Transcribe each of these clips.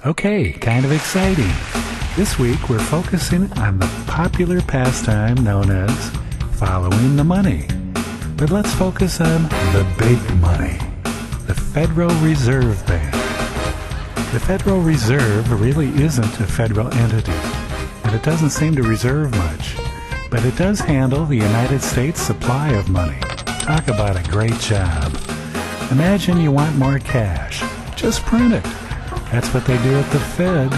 Okay, kind of exciting. This week we're focusing on the popular pastime known as following the money. But let's focus on the big money, the Federal Reserve Bank. The Federal Reserve really isn't a federal entity, and it doesn't seem to reserve much, but it does handle the United States supply of money. Talk about a great job. Imagine you want more cash. Just print it. That's what they do at the Fed.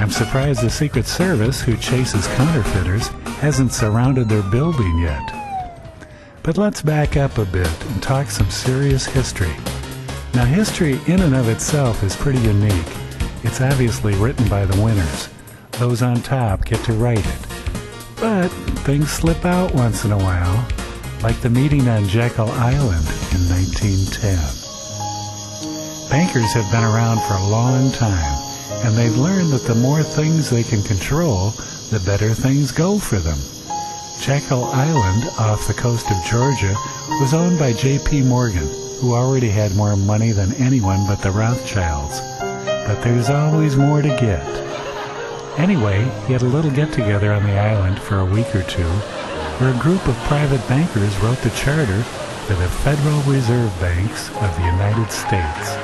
I'm surprised the Secret Service, who chases counterfeiters, hasn't surrounded their building yet. But let's back up a bit and talk some serious history. Now, history in and of itself is pretty unique. It's obviously written by the winners. Those on top get to write it. But things slip out once in a while, like the meeting on Jekyll Island in 1910. Bankers have been around for a long time, and they've learned that the more things they can control, the better things go for them. Jekyll Island, off the coast of Georgia, was owned by J.P. Morgan, who already had more money than anyone but the Rothschilds. But there's always more to get. Anyway, he had a little get-together on the island for a week or two, where a group of private bankers wrote the charter for the Federal Reserve Banks of the United States.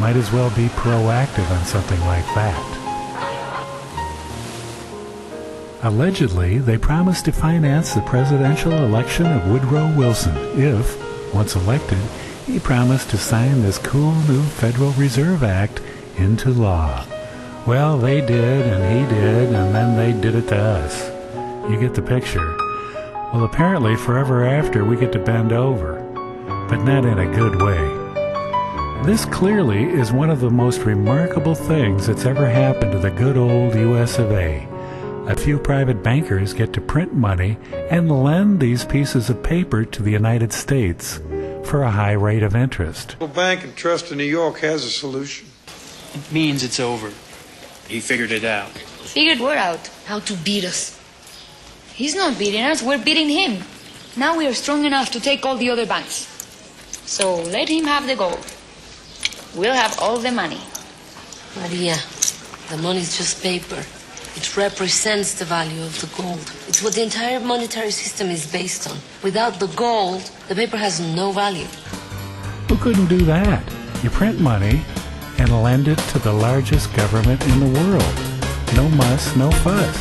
Might as well be proactive on something like that. Allegedly, they promised to finance the presidential election of Woodrow Wilson if, once elected, he promised to sign this cool new Federal Reserve Act into law. Well, they did, and he did, and then they did it to us. You get the picture. Well, apparently forever after we get to bend over, but not in a good way. This clearly is one of the most remarkable things that's ever happened to the good old US of A. A few private bankers get to print money and lend these pieces of paper to the United States for a high rate of interest. The Bank and Trust in New York has a solution. It means it's over. He figured it out. Figured what out? How to beat us. He's not beating us, we're beating him. Now we are strong enough to take all the other banks. So let him have the gold. We'll have all the money. Maria, the money's just paper. It represents the value of the gold. It's what the entire monetary system is based on. Without the gold, the paper has no value. Who couldn't do that? You print money and lend it to the largest government in the world. No muss, no fuss.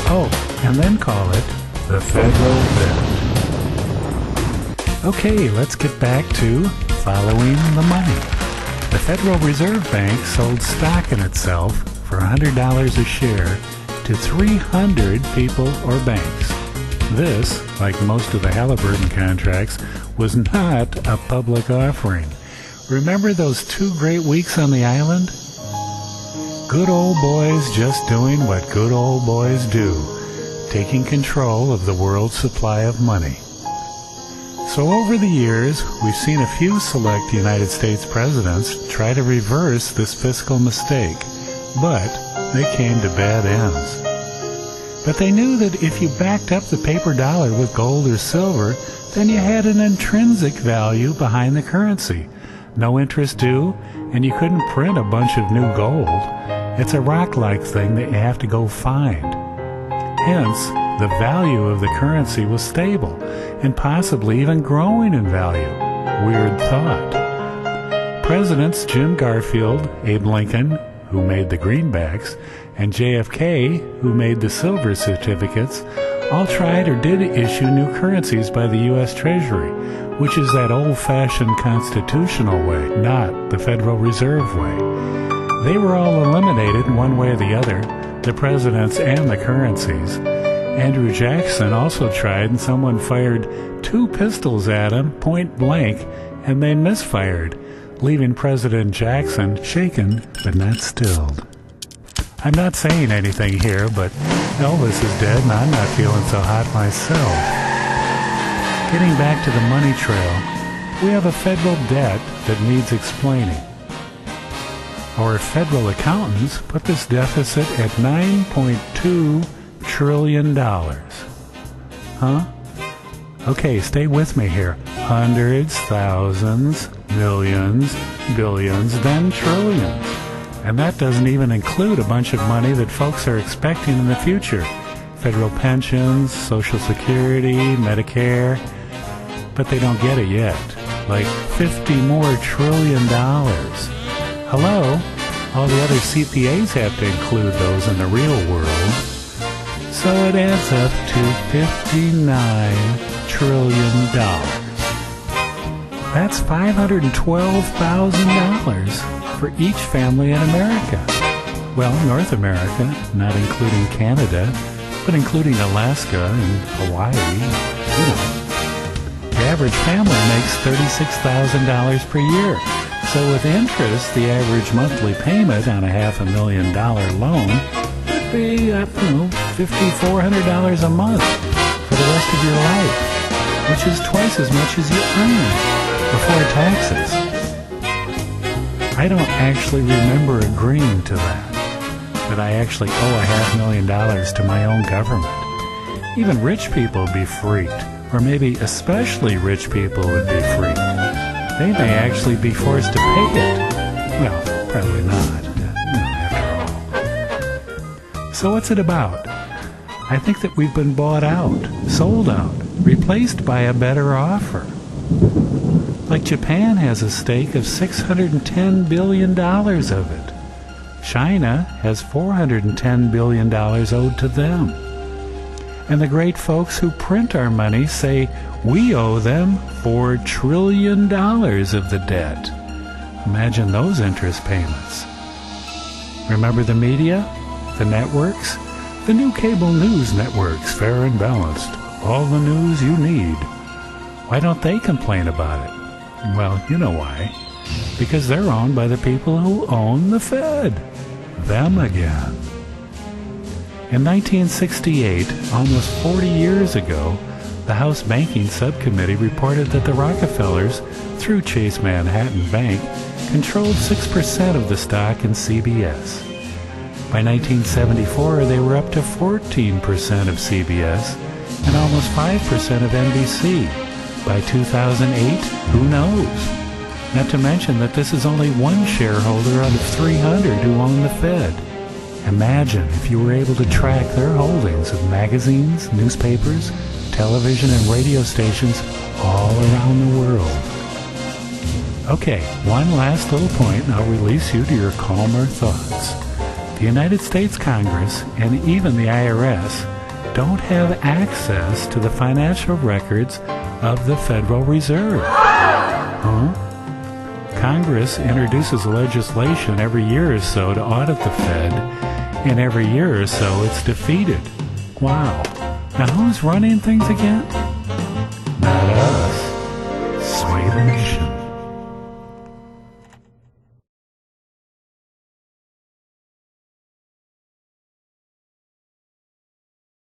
Oh, and then call it the Federal Fed. Okay, let's get back to following the money. The Federal Reserve Bank sold stock in itself for $100 a share to 300 people or banks. This, like most of the Halliburton contracts, was not a public offering. Remember those 2 great weeks on the island? Good old boys just doing what good old boys do, taking control of the world's supply of money. So over the years, we've seen a few select United States presidents try to reverse this fiscal mistake, but they came to bad ends. But they knew that if you backed up the paper dollar with gold or silver, then you had an intrinsic value behind the currency. No interest due, and you couldn't print a bunch of new gold. It's a rock-like thing that you have to go find. Hence, the value of the currency was stable, and possibly even growing in value. Weird thought. Presidents Jim Garfield, Abe Lincoln, who made the greenbacks, and JFK, who made the silver certificates, all tried or did issue new currencies by the U.S. Treasury, which is that old-fashioned constitutional way, not the Federal Reserve way. They were all eliminated one way or the other, the presidents and the currencies. Andrew Jackson also tried, and someone fired 2 pistols at him, point blank, and they misfired, leaving President Jackson shaken but not stilled. I'm not saying anything here, but Elvis is dead and I'm not feeling so hot myself. Getting back to the money trail, we have a federal debt that needs explaining. Our federal accountants put this deficit at $9.2 trillion. Huh? Okay, stay with me here. Hundreds, thousands, millions, billions, then trillions. And that doesn't even include a bunch of money that folks are expecting in the future. Federal pensions, Social Security, Medicare. But they don't get it yet. Like $50 more trillion. Hello? All the other CPAs have to include those in the real world. So it adds up to $59 trillion. That's $512,000 for each family in America. Well, North America, not including Canada, but including Alaska and Hawaii, you know. The average family makes $36,000 per year. So with interest, the average monthly payment on a $500,000 loan would be, $5,400 a month for the rest of your life, which is twice as much as you earn before taxes. I don't actually remember agreeing to that I actually owe $500,000 to my own government. Even rich people would be freaked, or maybe especially rich people would be freaked. They may actually be forced to pay it. Well, probably not, after all. So what's it about? I think that we've been bought out, sold out, replaced by a better offer. Like Japan has a stake of $610 billion of it. China has $410 billion owed to them. And the great folks who print our money say we owe them $4 trillion of the debt. Imagine those interest payments. Remember the media? The networks? The new cable news networks, fair and balanced. All the news you need. Why don't they complain about it? Well, you know why. Because they're owned by the people who own the Fed. Them again. In 1968, almost 40 years ago, the House Banking Subcommittee reported that the Rockefellers, through Chase Manhattan Bank, controlled 6% of the stock in CBS. By 1974, they were up to 14% of CBS and almost 5% of NBC. By 2008, who knows? Not to mention that this is only one shareholder out of 300 who own the Fed. Imagine if you were able to track their holdings of magazines, newspapers, television, and radio stations all around the world. Okay, one last little point and I'll release you to your calmer thoughts. The United States Congress and even the IRS don't have access to the financial records of the Federal Reserve. Congress introduces legislation every year or so to audit the Fed, and every year or so it's defeated. Wow. Now who's running things again? Not us. Sway the nation.